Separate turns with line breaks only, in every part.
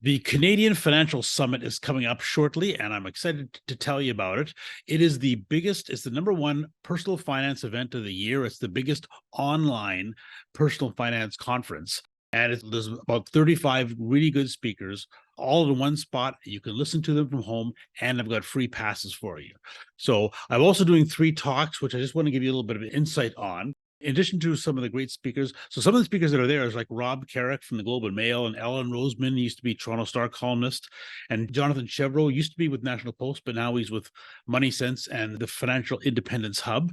The Canadian Financial Summit is coming up shortly, and I'm excited to tell you about it. It is the biggest, it's the number one personal finance event of the year. It's the biggest online personal finance conference. And there's about 35 really good speakers all in one spot. You can listen to them from home, and I've got free passes for you. So I'm also doing 3 talks, which I just want to give you a little bit of insight on. In addition to some of the great speakers, so some of the speakers that are there is like Rob Carrick from the Globe and Mail, and Roseman used to be Toronto Star columnist, and Jonathan Chevreau used to be with National Post, but now he's with MoneySense and the Financial Independence Hub.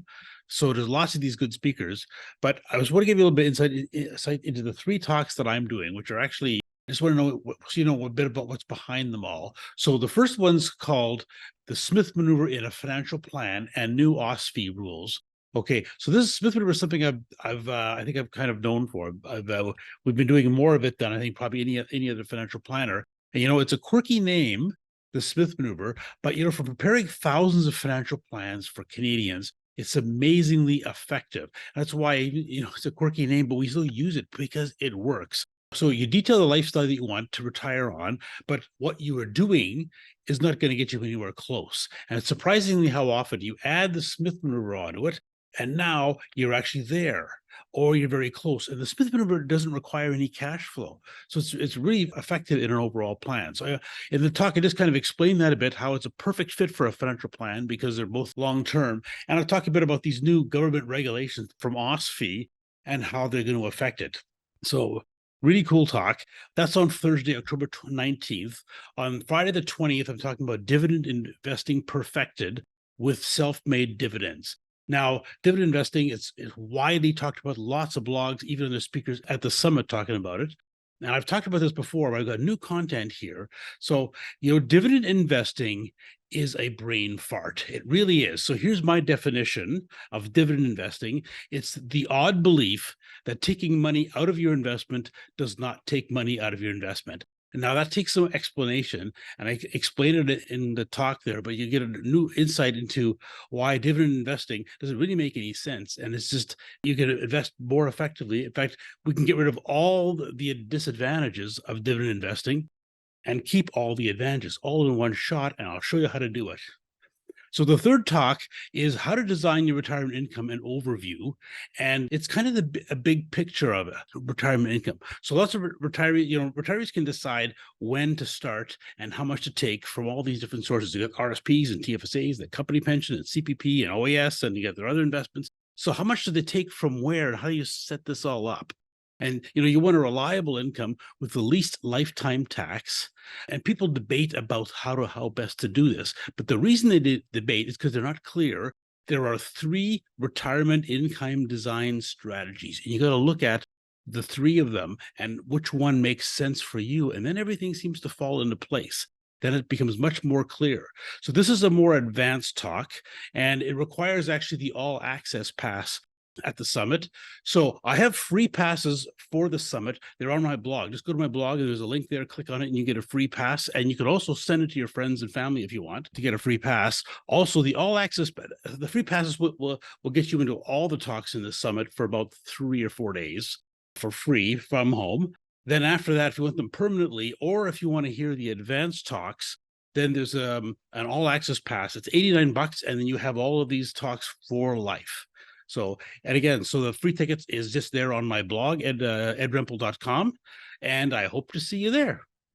So there's lots of these good speakers, but I was want to give you a little bit insight into the 3 talks that I'm doing, which are actually, I just want to know, so you know a bit about what's behind them all. So the first one's called The Smith Maneuver in a Financial Plan and New OSFI Rules. Okay, so this Smith Maneuver is something I think I've kind of known for. We've been doing more of it than I think probably any other financial planner. And it's a quirky name, the Smith Maneuver, but for preparing thousands of financial plans for Canadians, it's amazingly effective. That's why it's a quirky name, but we still use it because it works. So you detail the lifestyle that you want to retire on, but what you are doing is not going to get you anywhere close. And it's surprisingly how often you add the Smith Maneuver onto it, and now you're actually there, or you're very close. And the Smith Maneuver doesn't require any cash flow. So it's really effective in an overall plan. So in the talk, I just kind of explained that a bit, how it's a perfect fit for a financial plan because they're both long-term. And I'll talk a bit about these new government regulations from OSFI and how they're going to affect it. So really cool talk. That's on Thursday, October 19th. On Friday the 20th, I'm talking about dividend investing perfected with self-made dividends. Now, dividend investing is widely talked about, lots of blogs, even the speakers at the summit talking about it. And I've talked about this before, but I've got new content here. So, dividend investing is a brain fart. It really is. So here's my definition of dividend investing. It's the odd belief that taking money out of your investment does not take money out of your investment. And now that takes some explanation, and I explained it in the talk there, but you get a new insight into why dividend investing doesn't really make any sense. And it's just, you can invest more effectively. In fact, we can get rid of all the disadvantages of dividend investing and keep all the advantages all in one shot, and I'll show you how to do it. So the third talk is how to design your retirement income and overview. And it's kind of a big picture of it, retirement income. So lots of retirees can decide when to start and how much to take from all these different sources. You got RSPs and TFSAs, the company pension and CPP and OAS, and you got their other investments. So how much do they take from where, and how do you set this all up? And you want a reliable income with the least lifetime tax. And people debate about how best to do this. But the reason they debate is because they're not clear. There are 3 retirement income design strategies, and you got to look at the 3 of them and which one makes sense for you. And then everything seems to fall into place. Then it becomes much more clear. So this is a more advanced talk, and it requires actually the all access pass at the summit. So I have free passes for the summit. They're on my blog. Just go to my blog, and there's a link there. Click on it, and you get a free pass. And you can also send it to your friends and family if you want to get a free pass. Also, the all access, the free passes will get you into all the talks in the summit for about 3 or 4 days for free from home. Then after that, if you want them permanently, or if you want to hear the advanced talks, then there's an all access pass. It's $89, and then you have all of these talks for life. So, and again, so the free tickets is just there on my blog at edrempel.com, and I hope to see you there.